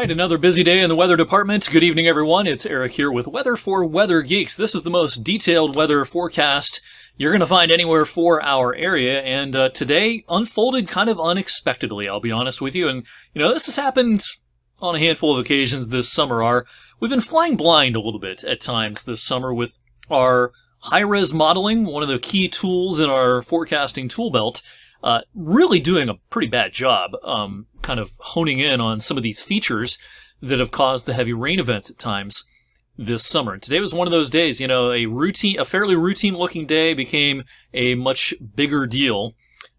right, another busy day in the weather department. Good evening, everyone. It's Eric here with Weather for Weather Geeks. This is the most detailed weather forecast you're going to find anywhere for our area, and today unfolded kind of unexpectedly, I'll be honest with you. And, you know, this has happened on a handful of occasions this summer. We've been flying blind a little bit at times this summer with our high-res modeling, one of the key tools in our forecasting tool belt, really doing a pretty bad job kind of honing in on some of these features that have caused the heavy rain events at times this summer. And today was one of those days, you know, a fairly routine-looking day became a much bigger deal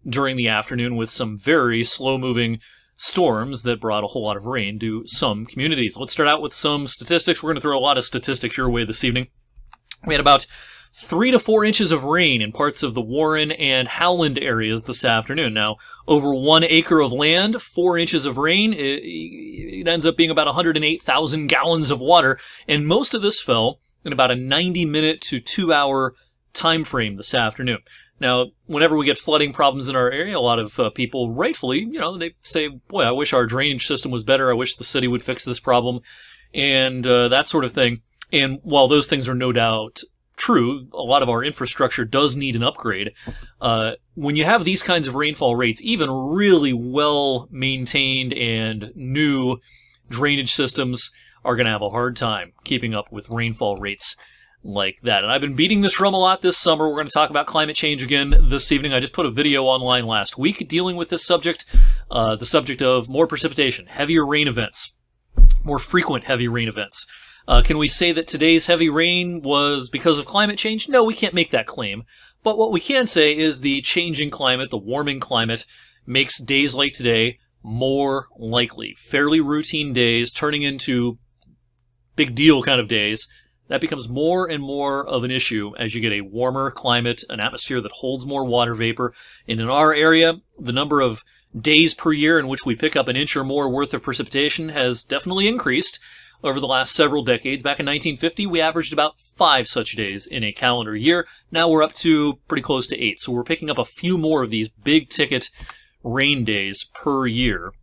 during the afternoon with some very slow-moving storms that brought a whole lot of rain to some communities. Let's start out with some statistics. We're going to throw a lot of statistics your way this evening. We had about 3 to 4 inches of rain in parts of the Warren and Howland areas this afternoon. Now, over 1 acre of land, 4 inches of rain, it ends up being about 108,000 gallons of water, and most of this fell in about a 90-minute to 2-hour time frame this afternoon. Now, whenever we get flooding problems in our area, a lot of people, rightfully, you know, they say, boy, I wish our drainage system was better, I wish the city would fix this problem, and that sort of thing. And while those things are no doubt true, a lot of our infrastructure does need an upgrade. When you have these kinds of rainfall rates, even really well-maintained and new drainage systems are going to have a hard time keeping up with rainfall rates like that. And I've been beating this drum a lot this summer. We're going to talk about climate change again this evening. I just put a video online last week dealing with this subject, the subject of more precipitation, heavier rain events, more frequent heavy rain events. Can we say that today's heavy rain was because of climate change? No, we can't make that claim. But what we can say is the changing climate, the warming climate, makes days like today more likely. Fairly routine days turning into big deal kind of days. That becomes more and more of an issue as you get a warmer climate, an atmosphere that holds more water vapor. And in our area, the number of days per year in which we pick up an inch or more worth of precipitation has definitely increased over the last several decades. Back in 1950, we averaged about 5 such days in a calendar year. Now we're up to pretty close to 8. So we're picking up a few more of these big-ticket rain days per year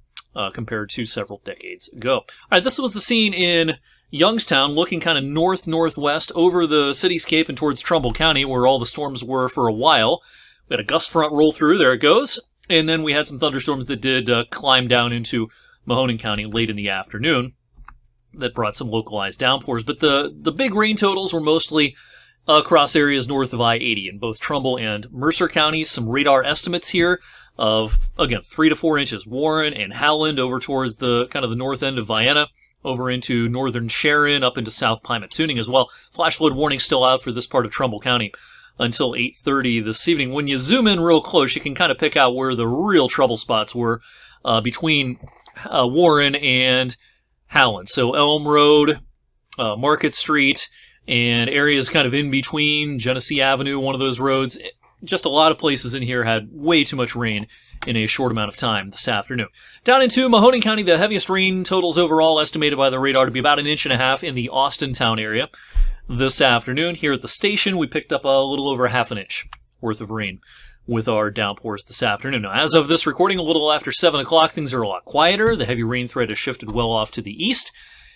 compared to several decades ago. All right, this was the scene in Youngstown, looking kind of north-northwest over the cityscape and towards Trumbull County, where all the storms were for a while. We had a gust front roll through. There it goes. And then we had some thunderstorms that did climb down into Mahoning County late in the afternoon. That brought some localized downpours, but the big rain totals were mostly across areas north of I-80 in both Trumbull and Mercer counties. Some radar estimates here of, again, 3 to 4 inches. Warren and Howland over towards the kind of the north end of Vienna, over into northern Sharon, up into South Pymatooning as well. Flash flood warning still out for this part of Trumbull County until 8:30 this evening. When you zoom in real close, you can kind of pick out where the real trouble spots were between Warren and Howland. So Elm Road, Market Street, and areas kind of in between, Genesee Avenue, one of those roads. Just a lot of places in here had way too much rain in a short amount of time this afternoon. Down into Mahoning County, the heaviest rain totals overall estimated by the radar to be about 1.5 inches in the Austintown area this afternoon. Here at the station, we picked up a little over ½ an inch worth of rain with our downpours this afternoon. Now, as of this recording, a little after 7 o'clock, things are a lot quieter. The heavy rain threat has shifted well off to the east,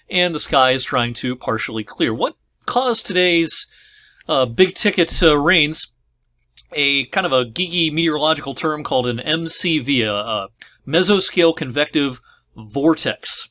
and the sky is trying to partially clear. What caused today's big-ticket rains? A kind of a geeky meteorological term called an MCV, a mesoscale convective vortex.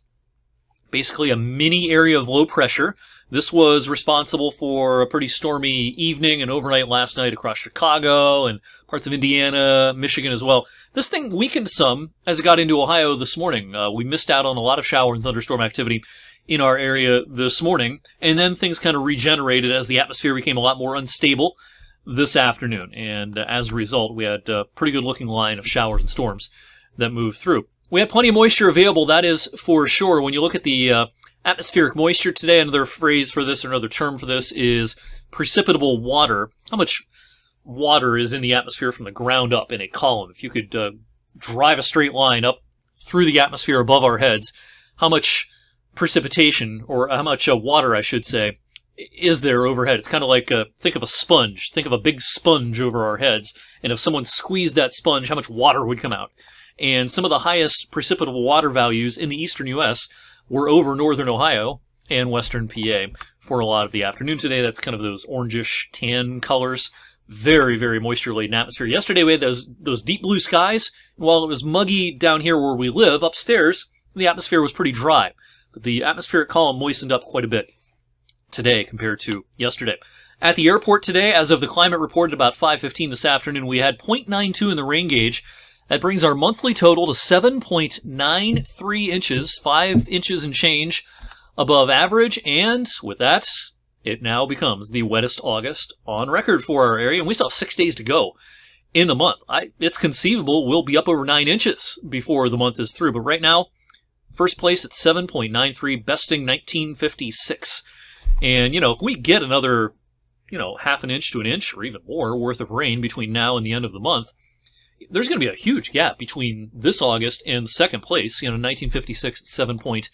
Basically a mini area of low pressure. This was responsible for a pretty stormy evening and overnight last night across Chicago and parts of Indiana, Michigan as well. This thing weakened some as it got into Ohio this morning. We missed out on a lot of shower and thunderstorm activity in our area this morning, and then things kind of regenerated as the atmosphere became a lot more unstable this afternoon. And as a result, we had a pretty good looking line of showers and storms that moved through. We have plenty of moisture available, that is for sure. When you look at the atmospheric moisture today, another phrase for this, or another term for this, is precipitable water. How much water is in the atmosphere from the ground up in a column? If you could drive a straight line up through the atmosphere above our heads, how much precipitation, or how much water, I should say, is there overhead? It's kind of like, think of a sponge. Think of a big sponge over our heads, and if someone squeezed that sponge, how much water would come out? And some of the highest precipitable water values in the eastern U.S. we're over northern Ohio and western PA for a lot of the afternoon today. That's kind of those orangish tan colors. Very, very moisture-laden atmosphere. Yesterday we had those deep blue skies. And while it was muggy down here where we live, upstairs, the atmosphere was pretty dry. But the atmospheric column moistened up quite a bit today compared to yesterday. At the airport today, as of the climate report at about 5:15 this afternoon, we had 0.92 in the rain gauge. That brings our monthly total to 7.93 inches, 5 inches and change above average, and with that, it now becomes the wettest August on record for our area, and we still have 6 days to go in the month. It's conceivable we'll be up over 9 inches before the month is through, but right now, first place at 7.93, besting 1956. And, you know, if we get another, half an inch to an inch or even more worth of rain between now and the end of the month, there's going to be a huge gap between this August and second place, 1956 at 7.86.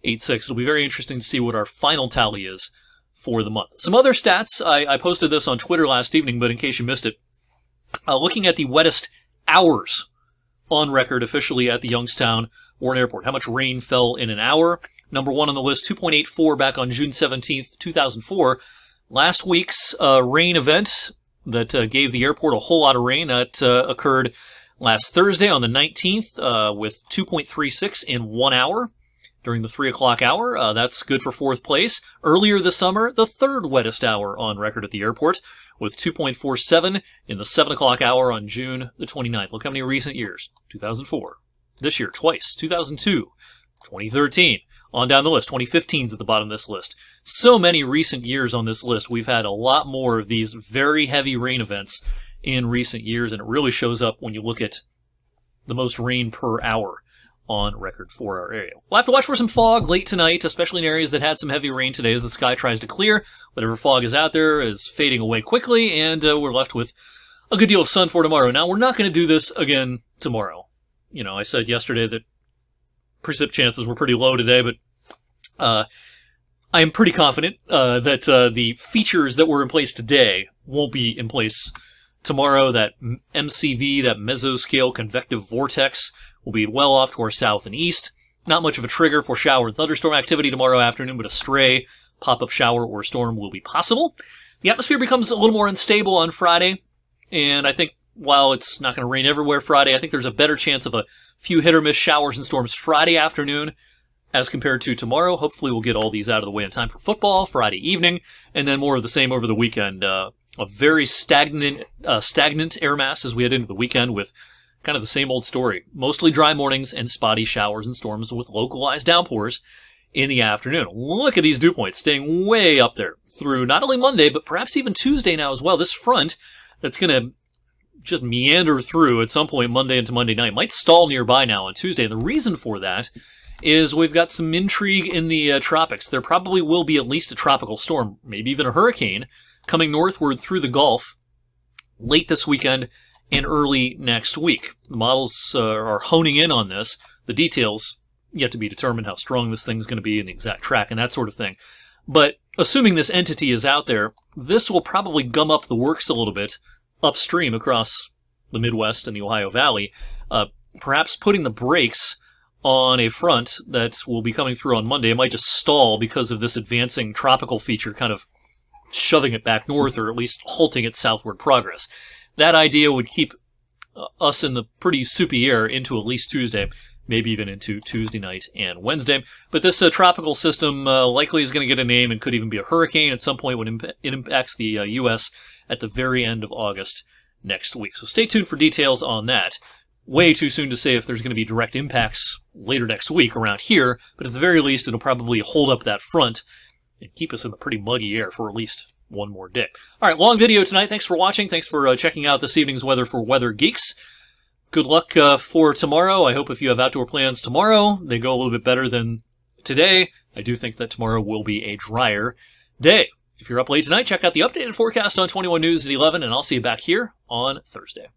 It'll be very interesting to see what our final tally is for the month. Some other stats, I posted this on Twitter last evening, but in case you missed it, looking at the wettest hours on record officially at the Youngstown Warren Airport. How much rain fell in an hour? Number one on the list, 2.84 back on June 17th, 2004. Last week's rain event that gave the airport a whole lot of rain, that occurred last Thursday on the 19th with 2.36 in 1 hour. During the 3 o'clock hour. That's good for fourth place. Earlier this summer, the third wettest hour on record at the airport, with 2.47 in the 7 o'clock hour on June the 29th. Look how many recent years. 2004. This year, twice. 2002. 2013. On down the list. 2015's at the bottom of this list. So many recent years on this list. We've had a lot more of these very heavy rain events in recent years, and it really shows up when you look at the most rain per hour on record for our area. We'll have to watch for some fog late tonight, especially in areas that had some heavy rain today as the sky tries to clear. Whatever fog is out there is fading away quickly, and we're left with a good deal of sun for tomorrow. Now, we're not going to do this again tomorrow. I said yesterday that precip chances were pretty low today, but I am pretty confident that the features that were in place today won't be in place tomorrow. That MCV, that mesoscale convective vortex, will be well off to our south and east. Not much of a trigger for shower and thunderstorm activity tomorrow afternoon, but a stray pop-up shower or storm will be possible. The atmosphere becomes a little more unstable on Friday, and I think while it's not going to rain everywhere Friday, I think there's a better chance of a few hit-or-miss showers and storms Friday afternoon as compared to tomorrow. Hopefully we'll get all these out of the way in time for football Friday evening, and then more of the same over the weekend. A very stagnant air mass as we head into the weekend with kind of the same old story. Mostly dry mornings and spotty showers and storms with localized downpours in the afternoon. Look at these dew points staying way up there through not only Monday, but perhaps even Tuesday now as well. This front that's going to just meander through at some point Monday into Monday night might stall nearby now on Tuesday. And the reason for that is we've got some intrigue in the tropics. There probably will be at least a tropical storm, maybe even a hurricane, coming northward through the Gulf late this weekend and early next week. The models are honing in on this. The details yet to be determined, how strong this thing's going to be and the exact track and that sort of thing. But assuming this entity is out there, this will probably gum up the works a little bit upstream across the Midwest and the Ohio Valley, perhaps putting the brakes on a front that will be coming through on Monday. It might just stall because of this advancing tropical feature kind of shoving it back north, or at least halting its southward progress. That idea would keep us in the pretty soupy air into at least Tuesday, maybe even into Tuesday night and Wednesday. But this tropical system likely is going to get a name and could even be a hurricane at some point when it impacts the U.S. at the very end of August next week. So stay tuned for details on that. Way too soon to say if there's going to be direct impacts later next week around here, but at the very least it'll probably hold up that front and keep us in the pretty muggy air for at least one more day. All right, long video tonight. Thanks for watching. Thanks for checking out this evening's weather for Weather Geeks. Good luck for tomorrow. I hope if you have outdoor plans tomorrow, they go a little bit better than today. I do think that tomorrow will be a drier day. If you're up late tonight, check out the updated forecast on 21 News at 11, and I'll see you back here on Thursday.